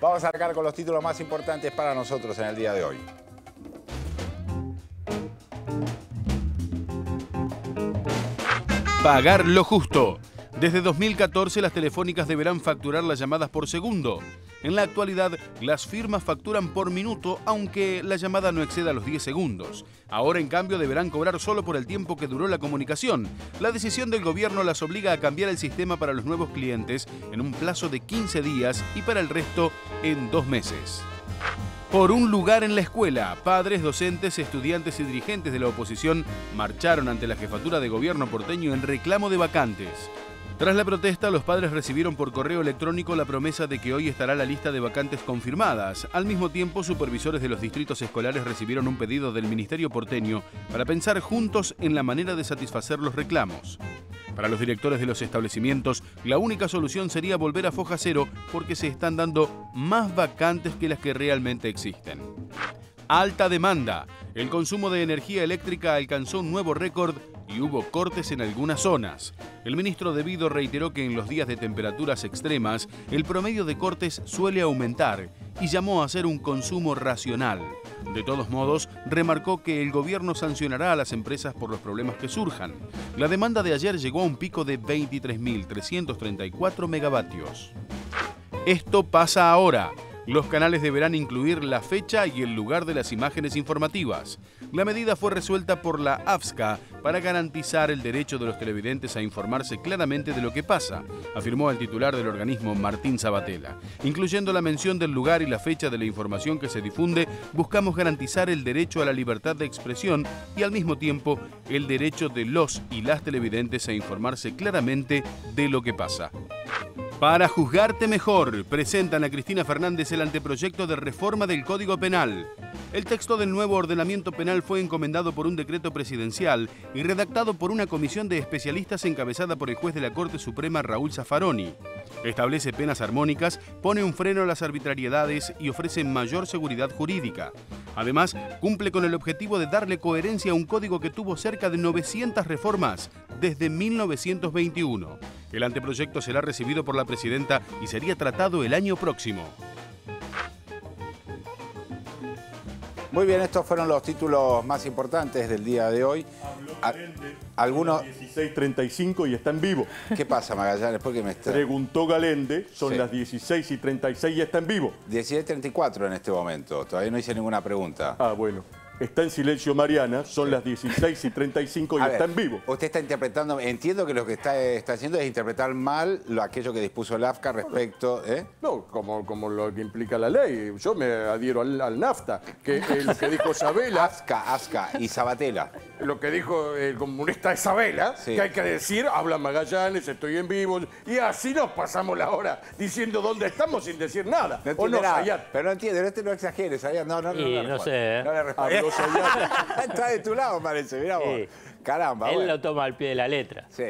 Vamos a arrancar con los títulos más importantes para nosotros en el día de hoy. Pagar lo justo. Desde 2014 las telefónicas deberán facturar las llamadas por segundo. En la actualidad, las firmas facturan por minuto, aunque la llamada no exceda los 10 segundos. Ahora, en cambio, deberán cobrar solo por el tiempo que duró la comunicación. La decisión del gobierno las obliga a cambiar el sistema para los nuevos clientes en un plazo de 15 días y para el resto en 2 meses. Por un lugar en la escuela, padres, docentes, estudiantes y dirigentes de la oposición marcharon ante la jefatura de gobierno porteño en reclamo de vacantes. Tras la protesta, los padres recibieron por correo electrónico la promesa de que hoy estará la lista de vacantes confirmadas. Al mismo tiempo, supervisores de los distritos escolares recibieron un pedido del Ministerio porteño para pensar juntos en la manera de satisfacer los reclamos. Para los directores de los establecimientos, la única solución sería volver a foja cero porque se están dando más vacantes que las que realmente existen. Alta demanda. El consumo de energía eléctrica alcanzó un nuevo récord y hubo cortes en algunas zonas. El ministro De Vido reiteró que en los días de temperaturas extremas, el promedio de cortes suele aumentar y llamó a hacer un consumo racional. De todos modos, remarcó que el gobierno sancionará a las empresas por los problemas que surjan. La demanda de ayer llegó a un pico de 23.334 megavatios. Esto pasa ahora. Los canales deberán incluir la fecha y el lugar de las imágenes informativas. La medida fue resuelta por la AFSCA para garantizar el derecho de los televidentes a informarse claramente de lo que pasa, afirmó el titular del organismo, Martín Sabatella. Incluyendo la mención del lugar y la fecha de la información que se difunde, buscamos garantizar el derecho a la libertad de expresión y al mismo tiempo el derecho de los y las televidentes a informarse claramente de lo que pasa. Para juzgarte mejor, presentan a Cristina Fernández el anteproyecto de reforma del Código Penal. El texto del nuevo ordenamiento penal fue encomendado por un decreto presidencial y redactado por una comisión de especialistas encabezada por el juez de la Corte Suprema Raúl Zaffaroni. Establece penas armónicas, pone un freno a las arbitrariedades y ofrece mayor seguridad jurídica. Además, cumple con el objetivo de darle coherencia a un código que tuvo cerca de 900 reformas desde 1921. El anteproyecto será recibido por la presidenta y sería tratado el año próximo. Muy bien, estos fueron los títulos más importantes del día de hoy. Algunos... 16:35 y está en vivo. ¿Qué pasa, Magallanes? ¿Por qué me está...? Preguntó Galende, son Sí. las 16:36 y está en vivo. 16:34 en este momento. Todavía no hice ninguna pregunta. Ah, bueno. Está en silencio Mariana, son las 16:35 y está en vivo. Usted está interpretando, entiendo que lo que está haciendo es interpretar mal aquello que dispuso el AFCA respecto... No, como lo que implica la ley. Yo me adhiero al NAFTA, que lo que dijo Sabela... AFCA y Sabatella. Lo que dijo el comunista Isabela, Sí. que hay que decir, habla Magallanes, estoy en vivo, y así nos pasamos la hora diciendo dónde estamos sin decir nada. No ¿O no, entiende nada. Sayat? Pero no entiende, no exagere, Sayat. No No responde. sé, ¿eh? No le responde. Habló Sayat. Está de tu lado, parece, mirá vos. Sí. Caramba, Él bueno. lo toma al pie de la letra. Sí,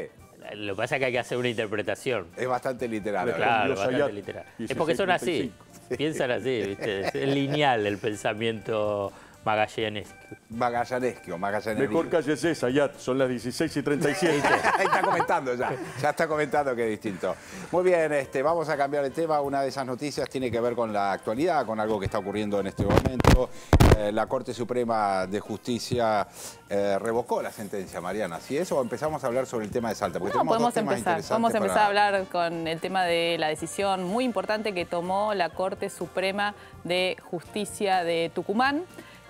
Lo que pasa es que hay que hacer una interpretación. es bastante literal. la verdad. Claro, Sayat, bastante literal. Es 16:35. porque son así. Piensan así, ¿viste? Es lineal el pensamiento magallanesco. Magallanesco. Mejor cállese, Sayat, son las 16:37. Ahí está comentando ya está comentando que es distinto. Muy bien, vamos a cambiar de tema. Una de esas noticias tiene que ver con la actualidad, con algo que está ocurriendo en este momento. La Corte Suprema de Justicia revocó la sentencia, Mariana. ¿Sí eso? ¿O empezamos a hablar sobre el tema de Salta? Porque No, tenemos dos podemos temas empezar. interesantes Vamos a empezar para- a hablar con el tema de la decisión muy importante que tomó la Corte Suprema de Justicia de Tucumán,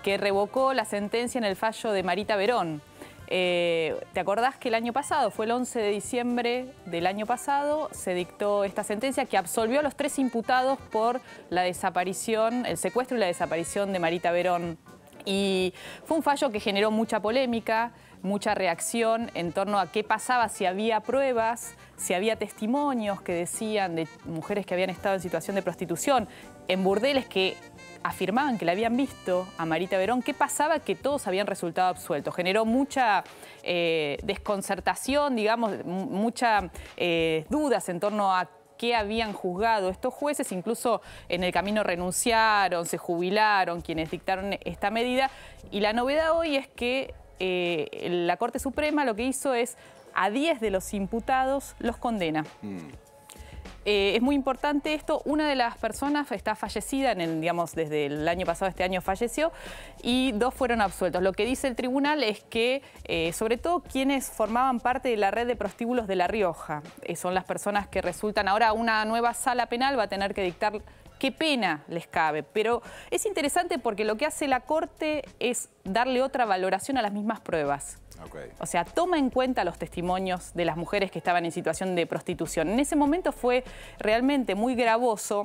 que revocó la sentencia en el fallo de Marita Verón. ¿Te acordás que el año pasado, fue el 11 de diciembre del año pasado, se dictó esta sentencia que absolvió a los 3 imputados por la desaparición, el secuestro y la desaparición de Marita Verón? Y fue un fallo que generó mucha polémica, mucha reacción en torno a qué pasaba, si había pruebas, si había testimonios que decían de mujeres que habían estado en situación de prostitución, en burdeles que afirmaban que la habían visto a Marita Verón. ¿Qué pasaba? Que todos habían resultado absueltos. Generó mucha desconcertación, digamos, muchas dudas en torno a qué habían juzgado estos jueces. Incluso en el camino renunciaron, se jubilaron quienes dictaron esta medida. Y la novedad hoy es que la Corte Suprema lo que hizo es a 10 de los imputados los condena. Es muy importante esto. Una de las personas está fallecida, digamos, desde el año pasado, este año falleció, y 2 fueron absueltos. Lo que dice el tribunal es que, sobre todo, quienes formaban parte de la red de prostíbulos de La Rioja, son las personas que resultan ahora una nueva sala penal, va a tener que dictar qué pena les cabe. Pero es interesante porque lo que hace la Corte es darle otra valoración a las mismas pruebas. Okay. O sea, toma en cuenta los testimonios de las mujeres que estaban en situación de prostitución. En ese momento fue realmente muy gravoso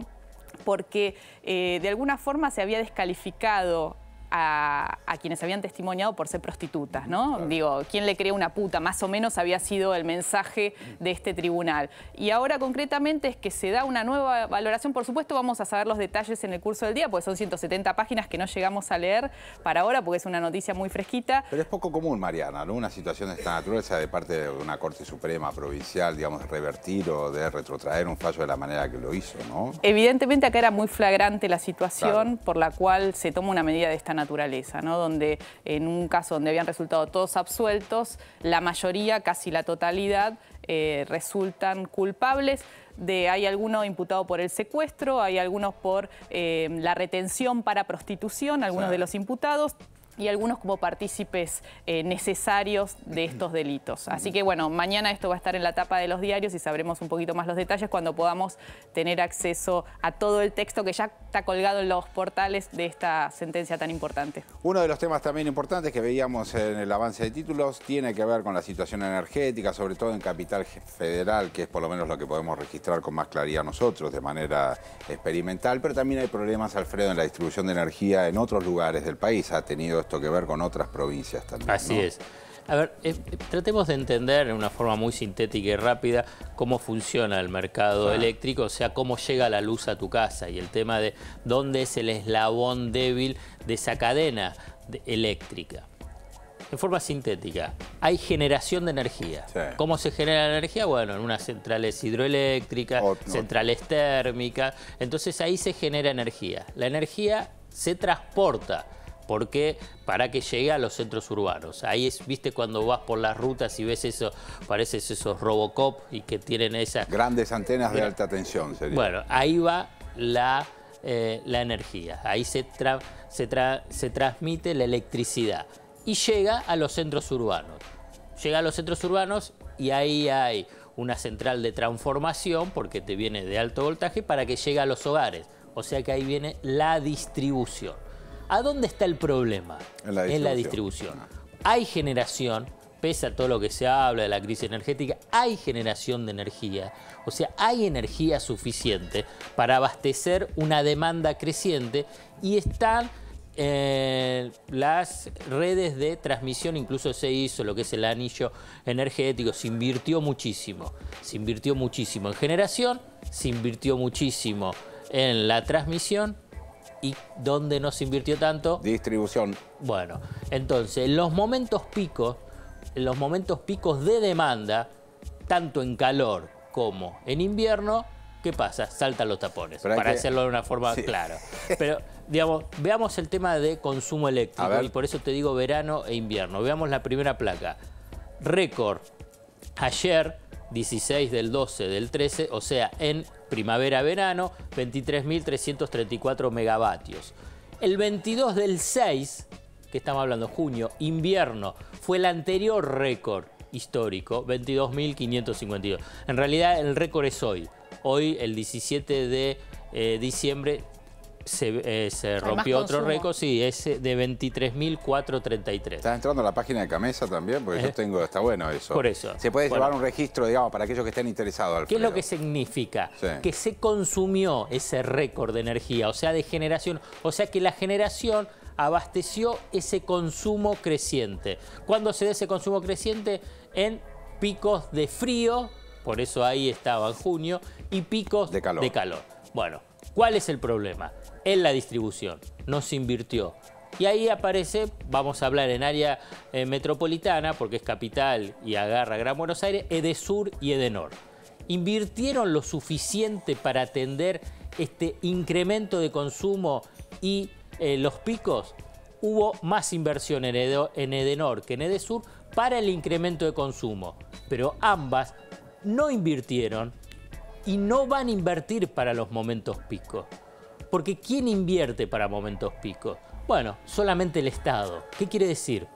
porque de alguna forma se había descalificado a quienes habían testimoniado por ser prostitutas, ¿no? Claro. Digo, ¿quién le cree una puta? Más o menos había sido el mensaje de este tribunal. Y ahora concretamente es que se da una nueva valoración. Por supuesto vamos a saber los detalles en el curso del día, porque son 170 páginas que no llegamos a leer para ahora, porque es una noticia muy fresquita. Pero es poco común, Mariana, ¿no? Una situación de esta naturaleza de parte de una Corte Suprema provincial, digamos, de revertir o de retrotraer un fallo de la manera que lo hizo, ¿no? Evidentemente acá era muy flagrante la situación, claro, por la cual se toma una medida de esta naturaleza, ¿no? Donde en un caso donde habían resultado todos absueltos, la mayoría, casi la totalidad, resultan culpables. Hay algunos imputados por el secuestro, hay algunos por la retención para prostitución, algunos de los imputados, y algunos como partícipes necesarios de estos delitos. Así que bueno, mañana esto va a estar en la tapa de los diarios y sabremos un poquito más los detalles cuando podamos tener acceso a todo el texto que ya está colgado en los portales de esta sentencia tan importante. Uno de los temas también importantes que veíamos en el avance de títulos tiene que ver con la situación energética, sobre todo en Capital Federal, que es por lo menos lo que podemos registrar con más claridad nosotros de manera experimental, pero también hay problemas, Alfredo, en la distribución de energía en otros lugares del país. Ha tenido esto que ver con otras provincias también, Así ¿no? es. A ver, tratemos de entender en una forma muy sintética y rápida cómo funciona el mercado eléctrico, o sea, cómo llega la luz a tu casa y el tema de dónde es el eslabón débil de esa cadena eléctrica. En forma sintética, hay generación de energía. Sí. ¿Cómo se genera la energía? Bueno, en unas centrales hidroeléctricas, centrales térmicas. Entonces ahí se genera energía. La energía se transporta. ¿Por qué? Para que llegue a los centros urbanos. Ahí es, viste, cuando vas por las rutas y ves eso, parecen esos Robocop y que tienen esas... Grandes antenas de alta tensión, sería. Bueno, ahí va la energía. Ahí se transmite la electricidad y llega a los centros urbanos. Llega a los centros urbanos y ahí hay una central de transformación, porque te viene de alto voltaje, para que llegue a los hogares. O sea que ahí viene la distribución. ¿A dónde está el problema? En la distribución. Hay generación, pese a todo lo que se habla de la crisis energética, hay generación de energía. O sea, hay energía suficiente para abastecer una demanda creciente y están las redes de transmisión. Incluso se hizo lo que es el anillo energético, se invirtió muchísimo. Se invirtió muchísimo en generación, se invirtió muchísimo en la transmisión. ¿Y dónde no se invirtió tanto? Distribución. Bueno, entonces, en los momentos picos de demanda, tanto en calor como en invierno, ¿qué pasa? Saltan los tapones, para hacerlo de una forma clara. Pero, digamos, veamos el tema de consumo eléctrico, y por eso te digo verano e invierno. Veamos la primera placa. Récord, ayer, 16 del 12 del 13, o sea, en primavera-verano, 23.334 megavatios. El 22 del 6, que estamos hablando, junio, invierno, fue el anterior récord histórico, 22.552. En realidad el récord es hoy. Hoy, el 17 de diciembre, se rompió otro récord, sí, es de 23.433. ¿Estás entrando a la página de Camesa también? Porque yo tengo, está bueno eso. Por eso. Se puede llevar un registro, digamos, para aquellos que estén interesados, Alfredo. ¿Qué es lo que significa? Sí. Que se consumió ese récord de energía, o sea, de generación. O sea, que la generación abasteció ese consumo creciente. ¿Cuándo se da ese consumo creciente? En picos de frío, por eso ahí estaba en junio, y picos de calor. Bueno, ¿cuál es el problema? En la distribución, no se invirtió. Y ahí aparece, vamos a hablar en área metropolitana, porque es capital y agarra Gran Buenos Aires, Edesur y Edenor. ¿Invirtieron lo suficiente para atender este incremento de consumo y los picos? Hubo más inversión en Edenor que en Edesur para el incremento de consumo, pero ambas no invirtieron y no van a invertir para los momentos pico. Porque ¿quién invierte para momentos pico? Bueno, solamente el Estado. ¿Qué quiere decir?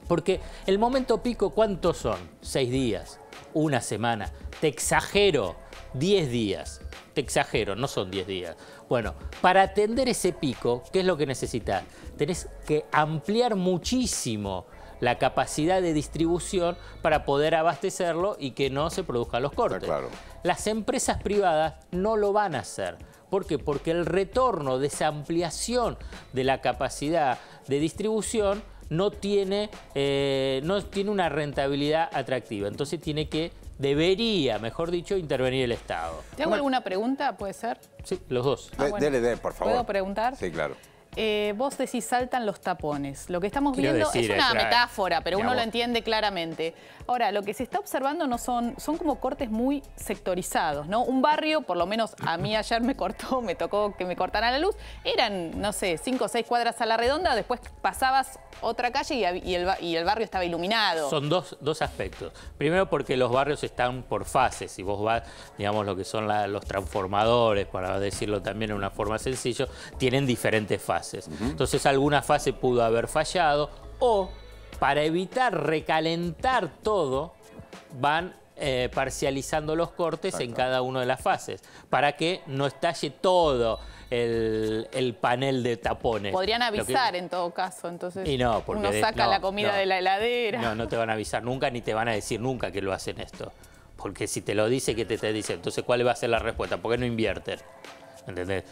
Porque el momento pico, ¿cuántos son? 6 días, una semana. Te exagero, 10 días. Te exagero, no son 10 días. Bueno, para atender ese pico, ¿qué es lo que necesitas? Tenés que ampliar muchísimo la capacidad de distribución para poder abastecerlo y que no se produzcan los cortes. Claro. Las empresas privadas no lo van a hacer. ¿Por qué? Porque el retorno de esa ampliación de la capacidad de distribución no tiene una rentabilidad atractiva. Entonces debería, mejor dicho, intervenir el Estado. ¿Te hago alguna pregunta? ¿Puede ser? Sí, los dos. Bueno. Dele, por favor. ¿Puedo preguntar? Sí, claro. Vos decís saltan los tapones. Lo que estamos Quiero viendo decir, es una claro, metáfora, pero uno digamos, lo entiende claramente. Ahora, lo que se está observando son como cortes muy sectorizados, ¿no? Un barrio, por lo menos a mí ayer me tocó que me cortaran la luz. Eran, no sé, 5 o 6 cuadras a la redonda, después pasabas otra calle y el barrio estaba iluminado. Son dos aspectos. Primero porque los barrios están por fases. Si vos vas, digamos, lo que son los transformadores, para decirlo también de una forma sencilla, tienen diferentes fases. Entonces alguna fase pudo haber fallado o para evitar recalentar todo van parcializando los cortes en cada una de las fases para que no estalle todo el panel de tapones. Podrían avisar en todo caso, entonces y no, porque uno saca la comida de la heladera. No te van a avisar nunca ni te van a decir nunca que lo hacen esto. Porque si te lo dice, ¿qué te dice? Entonces, ¿cuál va a ser la respuesta? ¿Por qué no invierten? ¿Entendés?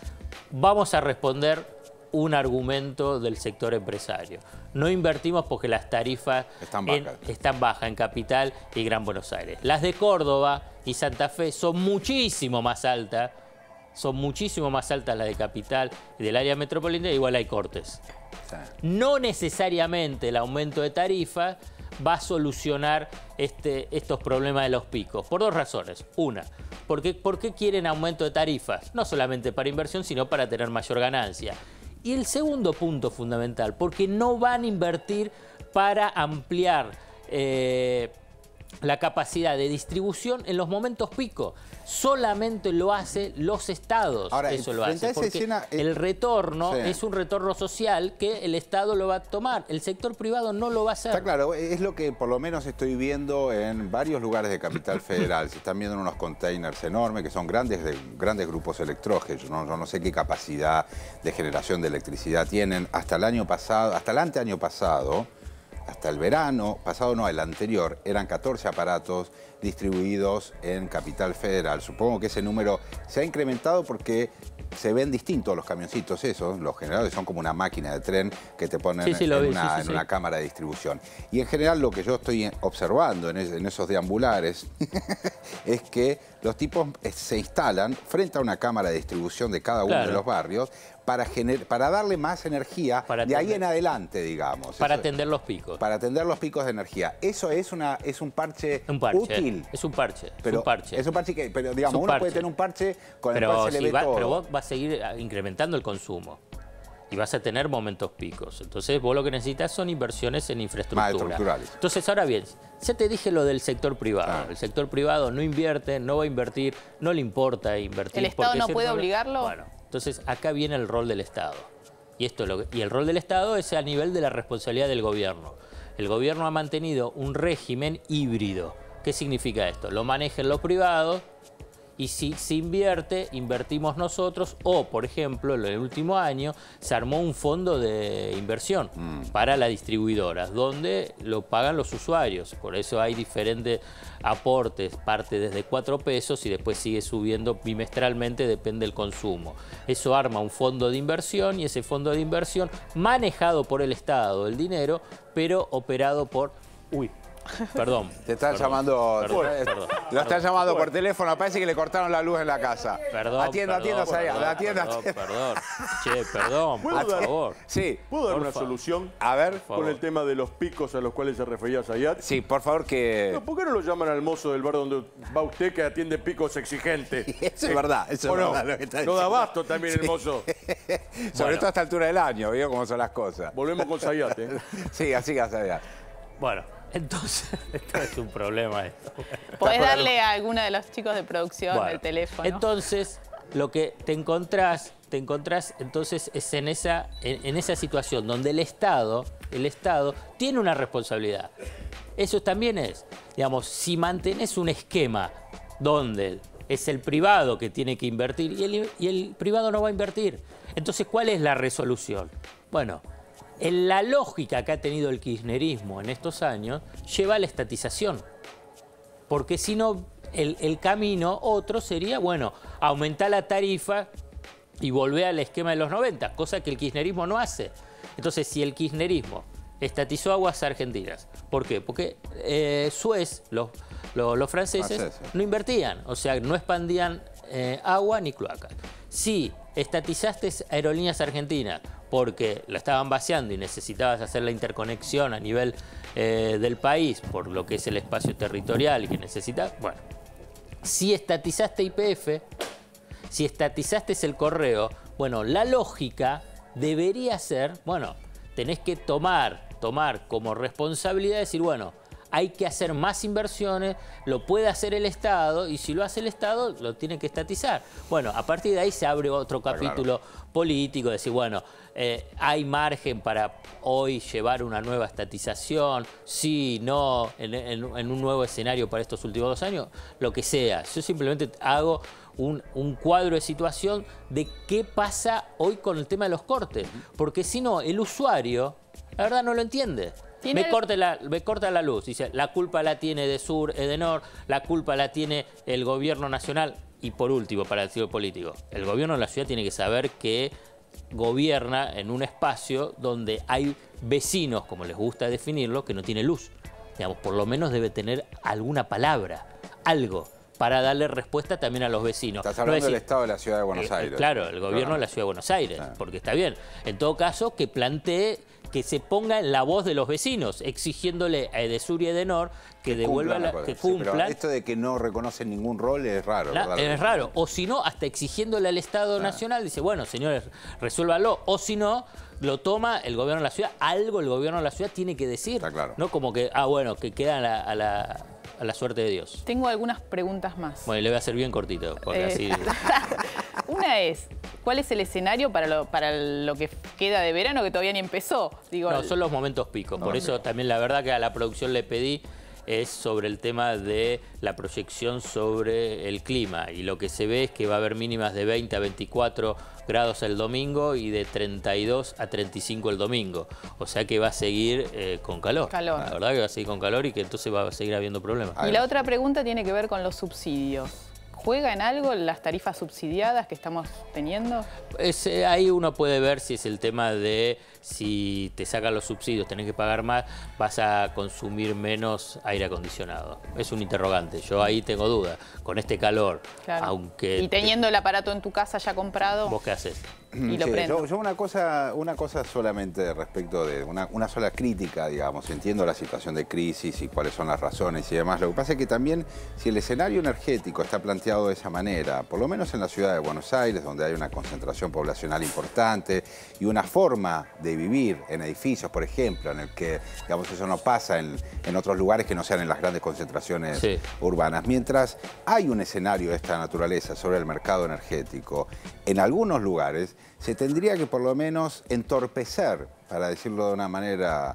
Vamos a responder un argumento del sector empresario. No invertimos porque las tarifas están bajas en Capital y Gran Buenos Aires. Las de Córdoba y Santa Fe son muchísimo más altas. Son muchísimo más altas las de Capital y del área metropolitana, igual hay cortes. Sí. No necesariamente el aumento de tarifas va a solucionar estos problemas de los picos, por dos razones. Una, ¿por qué quieren aumento de tarifas? No solamente para inversión, sino para tener mayor ganancia. Y el segundo punto fundamental, porque no van a invertir para ampliar la capacidad de distribución en los momentos pico. Solamente lo hacen los estados. Ahora, eso lo hace. Porque el retorno es un retorno social que el Estado lo va a tomar. El sector privado no lo va a hacer. Está claro, es lo que por lo menos estoy viendo en varios lugares de Capital Federal. Se están viendo unos containers enormes que son grandes grupos electrógenos. No sé qué capacidad de generación de electricidad tienen. Hasta el año pasado, hasta el anteaño pasado, hasta el verano pasado, no, el anterior, eran 14 aparatos distribuidos en Capital Federal. Supongo que ese número se ha incrementado porque se ven distintos los camioncitos esos. Los generales son como una máquina de tren que te ponen en una cámara de distribución. Y en general lo que yo estoy observando en esos deambulares es que los tipos se instalan frente a una cámara de distribución de cada uno de los barrios para darle más energía de ahí en adelante, digamos. Para atender los picos. Para atender los picos de energía. Eso es un parche útil. Es un parche. Pero, es un parche que, pero digamos, uno puede tener un parche con el cual se le ve todo. Pero vos vas a seguir incrementando el consumo. Y vas a tener momentos picos. Entonces vos lo que necesitas son inversiones en infraestructura. Más estructurales. Entonces ahora bien, ya te dije lo del sector privado. El sector privado no invierte, no va a invertir, no le importa invertir. ¿El Estado no puede obligarlo? Bueno, entonces acá viene el rol del Estado. Y el rol del Estado es a nivel de la responsabilidad del gobierno. El gobierno ha mantenido un régimen híbrido. ¿Qué significa esto? Lo manejan los privados y si se invierte, invertimos nosotros o, por ejemplo, en el último año se armó un fondo de inversión para las distribuidoras, donde lo pagan los usuarios. Por eso hay diferentes aportes, parte desde 4 pesos y después sigue subiendo bimestralmente, depende del consumo. Eso arma un fondo de inversión y ese fondo de inversión manejado por el Estado, el dinero, pero operado por... Perdón. Te están llamando. Lo están llamando por teléfono. Parece que le cortaron la luz en la casa. Perdón. Atienda, atienda. Perdón. Che, perdón, por favor. Sí. ¿Puedo dar una solución? A ver. Con el tema de los picos a los cuales se refería Zayat. Sí, por favor que... ¿Por qué no lo llaman al mozo del bar donde va usted que atiende picos exigentes? Eso es verdad. Eso es verdad lo que está diciendo. No da abasto también el mozo. Sobre todo a esta altura del año, ¿vio cómo son las cosas? Volvemos con Zayat, ¿eh? Sí, así que Zayat. Bueno. Entonces, esto es un problema esto. Podés darle a alguno de los chicos de producción el teléfono. Entonces, lo que te encontrás entonces es en esa situación donde el Estado tiene una responsabilidad. Eso también es, digamos, si mantenés un esquema donde es el privado que tiene que invertir y el privado no va a invertir. Entonces, ¿cuál es la resolución? Bueno, en la lógica que ha tenido el kirchnerismo en estos años, lleva a la estatización. Porque si no, el camino otro sería, bueno, aumentar la tarifa y volver al esquema de los 90, cosa que el kirchnerismo no hace. Entonces, si el kirchnerismo estatizó aguas argentinas, ¿por qué? Porque Suez, los franceses, no invertían, o sea, no expandían agua ni cloacas. Si estatizaste aerolíneas argentinas porque la estaban vaciando y necesitabas hacer la interconexión a nivel del país por lo que es el espacio territorial y que necesitas, bueno, si estatizaste YPF, si estatizaste el correo, bueno, la lógica debería ser, bueno, tenés que tomar como responsabilidad decir, bueno, hay que hacer más inversiones, lo puede hacer el Estado, y si lo hace el Estado, lo tiene que estatizar. Bueno, a partir de ahí se abre otro capítulo político, decir, bueno, hay margen para hoy llevar una nueva estatización, sí, no, en un nuevo escenario para estos últimos 2 años, lo que sea. Yo simplemente hago un cuadro de situación de qué pasa hoy con el tema de los cortes, porque si no, el usuario, la verdad, no lo entiende. Me corta la luz. Dice, la culpa la tiene Edesur, Edenor, la culpa la tiene el gobierno nacional. Y por último, para el estilo político, el gobierno de la ciudad tiene que saber que gobierna en un espacio donde hay vecinos, como les gusta definirlo, que no tiene luz. Digamos, por lo menos debe tener alguna palabra, algo, para darle respuesta también a los vecinos. Estás hablando del Estado de la Ciudad de Buenos Aires. Claro, el gobierno de la Ciudad de Buenos Aires, porque está bien. En todo caso, que plantee, que se ponga en la voz de los vecinos, exigiéndole a Edesur y Edenor que devuelvan, que cumplan. Pero esto de que no reconocen ningún rol es raro, ¿verdad? Es raro. O si no, hasta exigiéndole al Estado Nacional, dice, bueno, señores, resuélvalo. O si no, lo toma el gobierno de la ciudad. Algo el gobierno de la ciudad tiene que decir. Está claro. No como que, bueno, que queda a la suerte de Dios. Tengo algunas preguntas más. Bueno, le voy a hacer bien cortito, porque así... Una es, ¿cuál es el escenario para lo que queda de verano que todavía ni empezó? Digo, no, son los momentos picos. Por eso también la verdad que a la producción le pedí es sobre el tema de la proyección sobre el clima. Y lo que se ve es que va a haber mínimas de 20 a 24 grados el domingo y de 32 a 35 el domingo. O sea que va a seguir con calor. La verdad que va a seguir con calor y que entonces va a seguir habiendo problemas. Y la otra pregunta tiene que ver con los subsidios. ¿Juega en algo las tarifas subsidiadas que estamos teniendo? Ahí uno puede ver si es el tema de si te sacan los subsidios, tenés que pagar más, vas a consumir menos aire acondicionado. Es un interrogante, yo ahí tengo duda. Con este calor, aunque... Y teniendo el aparato en tu casa ya comprado... ¿Vos qué haces? Y lo prendo. Yo una cosa solamente respecto de una sola crítica, digamos. Entiendo la situación de crisis y cuáles son las razones y demás. Lo que pasa es que también, si el escenario energético está planteado de esa manera, por lo menos en la ciudad de Buenos Aires, donde hay una concentración poblacional importante y una forma de vivir en edificios, por ejemplo, en el que, digamos, eso no pasa en otros lugares que no sean en las grandes concentraciones urbanas. Mientras hay un escenario de esta naturaleza sobre el mercado energético, en algunos lugares se tendría que por lo menos entorpecer, para decirlo de una manera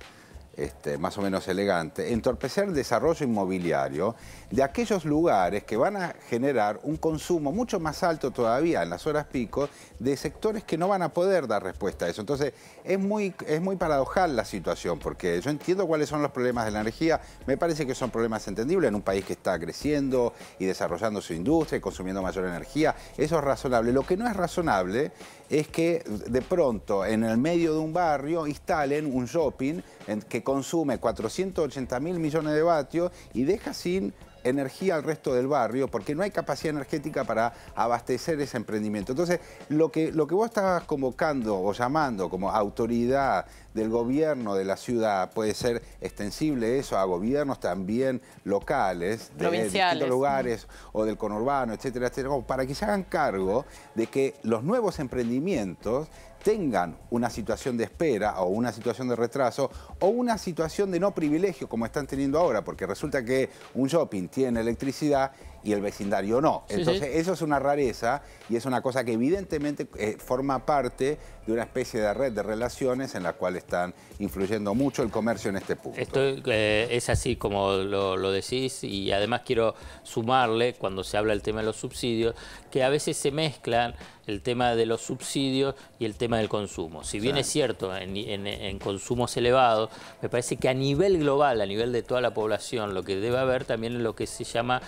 más o menos elegante, entorpecer el desarrollo inmobiliario de aquellos lugares que van a generar un consumo mucho más alto todavía en las horas pico de sectores que no van a poder dar respuesta a eso. Entonces es muy paradojal la situación, porque yo entiendo cuáles son los problemas de la energía, me parece que son problemas entendibles en un país que está creciendo y desarrollando su industria y consumiendo mayor energía, eso es razonable. Lo que no es razonable es que de pronto en el medio de un barrio instalen un shopping que consume 480.000 millones de vatios y deja sin energía al resto del barrio porque no hay capacidad energética para abastecer ese emprendimiento. Entonces, lo que vos estabas convocando o llamando como autoridad del gobierno de la ciudad puede ser extensible eso a gobiernos también locales, de distintos lugares o del conurbano, etcétera, etcétera, para que se hagan cargo de que los nuevos emprendimientos tengan una situación de espera o una situación de retraso o una situación de no privilegio como están teniendo ahora, porque resulta que un shopping tiene electricidad y el vecindario no. Entonces eso es una rareza y es una cosa que evidentemente forma parte de una especie de red de relaciones en la cual están influyendo mucho el comercio en este punto. Es así como lo decís, y además quiero sumarle, cuando se habla del tema de los subsidios, que a veces se mezclan el tema de los subsidios y el tema del consumo. Si bien es cierto, en consumos elevados, me parece que a nivel global, a nivel de toda la población, lo que debe haber también es lo que se llama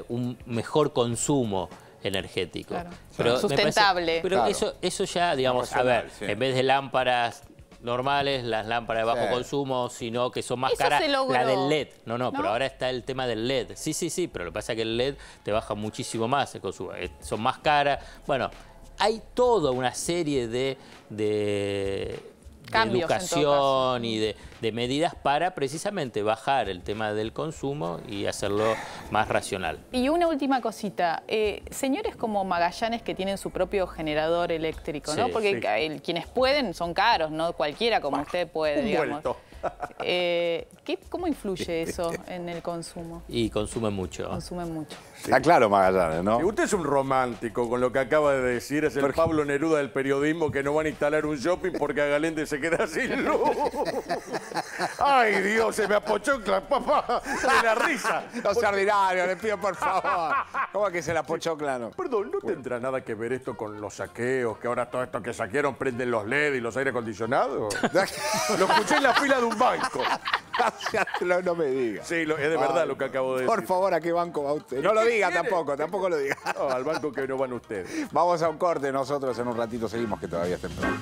un mejor consumo energético. Claro. Pero sustentable. Pero eso ya, digamos, a ver, en vez de lámparas normales, las lámparas de bajo consumo, sino que son más caras, la del LED. No, pero ahora está el tema del LED. Sí, pero lo que pasa es que el LED te baja muchísimo más el consumo. Son más caras. Bueno, hay toda una serie de educación y de medidas para precisamente bajar el tema del consumo y hacerlo más racional. Y una última cosita, señores como Magallanes que tienen su propio generador eléctrico, ¿no? Porque quienes pueden son caros, no cualquiera como usted puede, digamos. ¿Cómo influye eso en el consumo? Y consume mucho. Consume mucho. Está claro, Magallanes, ¿no? Y usted es un romántico con lo que acaba de decir. Es el Pablo Neruda del periodismo, que no van a instalar un shopping porque Agalende se queda sin luz. ¡Ay, Dios! Se me apochocla, papá, de la risa. No sea ordinario, le pido por favor. ¿Cómo es que se la apochoclan? Perdón, ¿no tendrá nada que ver esto con los saqueos? Que ahora todo esto que saquearon prenden los LED y los aire acondicionados. Lo escuché en la fila de un banco. No me diga. Sí, es de verdad lo que acabo de decir. Por favor, ¿a qué banco va usted? No lo diga tampoco lo diga. No, al banco que no van ustedes. Vamos a un corte, nosotros en un ratito seguimos, que todavía es temprano.